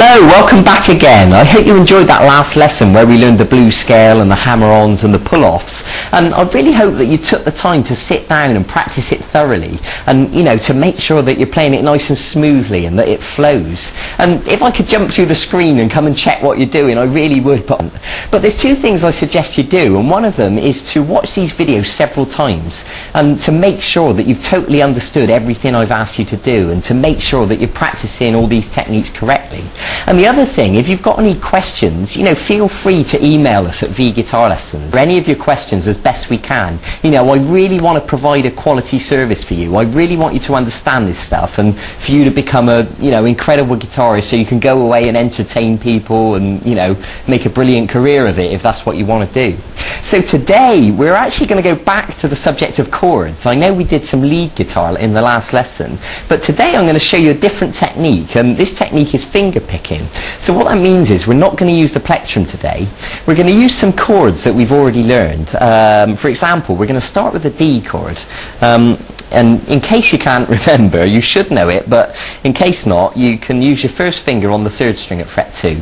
Hello, welcome back again. I hope you enjoyed that last lesson where we learned the blues scale and the hammer-ons and the pull-offs. And I really hope that you took the time to sit down and practice it thoroughly and, you know, to make sure that you're playing it nice and smoothly and that it flows. And if I could jump through the screen and come and check what you're doing, I really would. But there's two things I suggest you do, and one of them is to watch these videos several times and to make sure that you've totally understood everything I've asked you to do and to make sure that you're practicing all these techniques correctly. And the other thing, if you've got any questions, you know, feel free to email us at V-Guitar Lessons for any of your questions as best we can. You know, I really want to provide a quality service for you. I really want you to understand this stuff and for you to become a, you know, incredible guitarist so you can go away and entertain people and, you know, make a brilliant career of it if that's what you want to do. So today we're actually going to go back to the subject of chords. I know we did some lead guitar in the last lesson, but today I'm going to show you a different technique, and this technique is finger picking. So what that means is we're not going to use the plectrum today. We're going to use some chords that we've already learned. For example, we're going to start with the D chord. And in case you can't remember, you should know it, but in case not, you can use your first finger on the 3rd string at fret 2,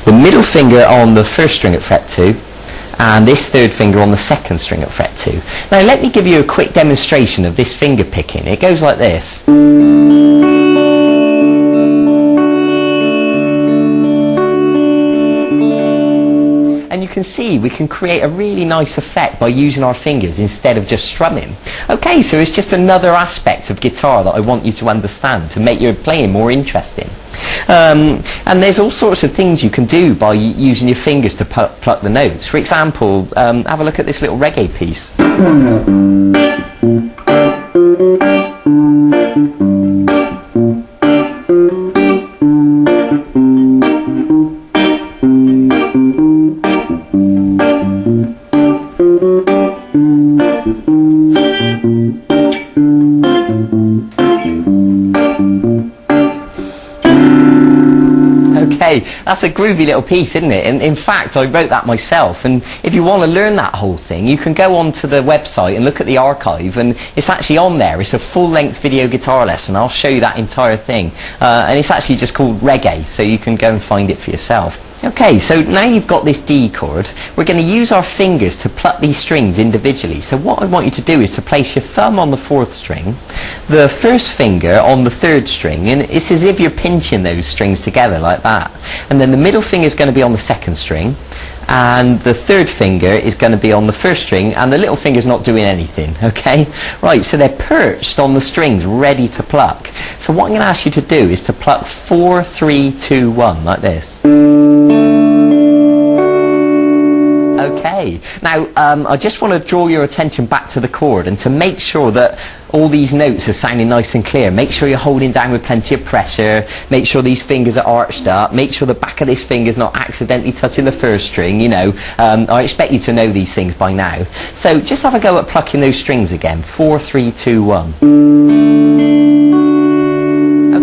the middle finger on the 1st string at fret 2, and this 3rd finger on the 2nd string at fret 2. Now let me give you a quick demonstration of this finger picking. It goes like this. And you can see we can create a really nice effect by using our fingers instead of just strumming. Okay, so it's just another aspect of guitar that I want you to understand to make your playing more interesting. And there's all sorts of things you can do by using your fingers to pluck the notes. For example, have a look at this little reggae piece. Okay, that's a groovy little piece, isn't it? And in fact, I wrote that myself. And if you want to learn that whole thing, you can go onto the website and look at the archive, and it's actually on there. It's a full-length video guitar lesson. I'll show you that entire thing. And it's actually just called Reggae, so you can go and find it for yourself. Okay, so now you've got this D chord, we're going to use our fingers to pluck these strings individually. So what I want you to do is to place your thumb on the 4th string, the 1st finger on the 3rd string, and it's as if you're pinching those strings together like that. And then the middle finger is going to be on the 2nd string, and the 3rd finger is going to be on the 1st string, and the little finger's not doing anything, okay? Right, so they're perched on the strings, ready to pluck. So what I'm going to ask you to do is to pluck 4, 3, 2, 1, like this. Okay, now I just want to draw your attention back to the chord, and to make sure that all these notes are sounding nice and clear, make sure you're holding down with plenty of pressure, make sure these fingers are arched up, make sure the back of this finger's not accidentally touching the 1st string, you know. I expect you to know these things by now. So just have a go at plucking those strings again. 4, 3, 2, 1.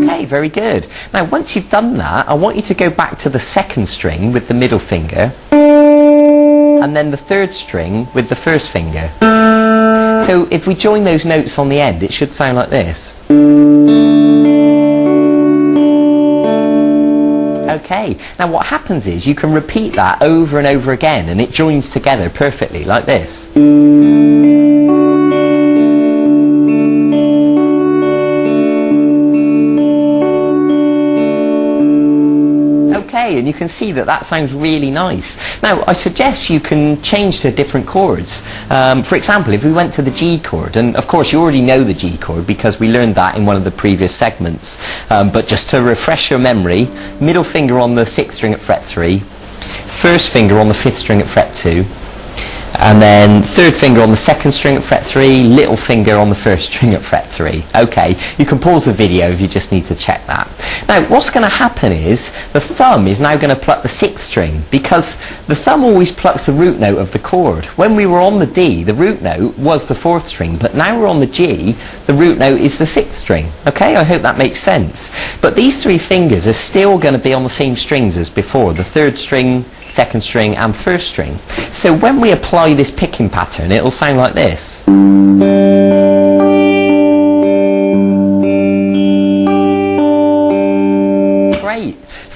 Okay, very good. Now once you've done that, I want you to go back to the 2nd string with the middle finger, and then the 3rd string with the 1st finger. So if we join those notes on the end, it should sound like this. Okay, now what happens is you can repeat that over and over again, and it joins together perfectly like this. And you can see that that sounds really nice. Now I suggest you can change to different chords. For example, if we went to the G chord, and of course you already know the G chord because we learned that in one of the previous segments, but just to refresh your memory, middle finger on the 6th string at fret 3, 1st finger on the 5th string at fret 2, and then 3rd finger on the 2nd string at fret 3, little finger on the 1st string at fret 3. Okay, you can pause the video if you just need to check that. Now what's going to happen is the thumb is now going to pluck the 6th string, because the thumb always plucks the root note of the chord. When we were on the D, the root note was the 4th string, but now we're on the G, the root note is the 6th string. Okay, I hope that makes sense. But these 3 fingers are still going to be on the same strings as before, the 3rd string, 2nd string and 1st string. So when we apply this picking pattern, it'll sound like this.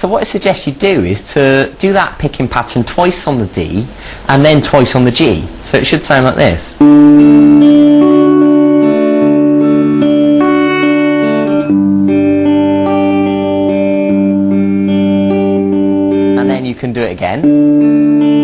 So what I suggest you do is to do that picking pattern twice on the D and then twice on the G. So it should sound like this. And then you can do it again.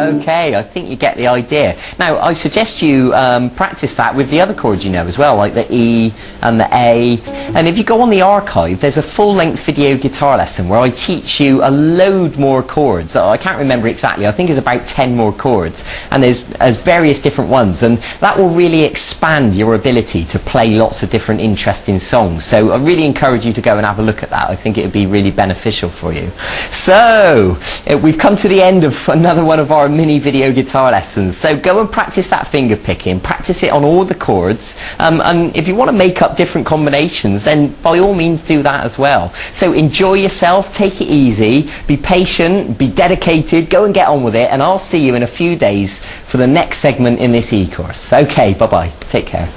Okay, I think you get the idea. Now, I suggest you practice that with the other chords you know as well, like the E and the A. And if you go on the archive, there's a full-length video guitar lesson where I teach you a load more chords. I can't remember exactly, I think it's about 10 more chords. And there's various different ones, and that will really expand your ability to play lots of different interesting songs. So I really encourage you to go and have a look at that. I think it would be really beneficial for you. So, we've come to the end of another one of our mini video guitar lessons. So go and practice that finger picking, practice it on all the chords, and if you want to make up different combinations, then by all means do that as well. So enjoy yourself, take it easy, be patient, be dedicated, go and get on with it, and I'll see you in a few days for the next segment in this e-course. Okay, bye bye, take care.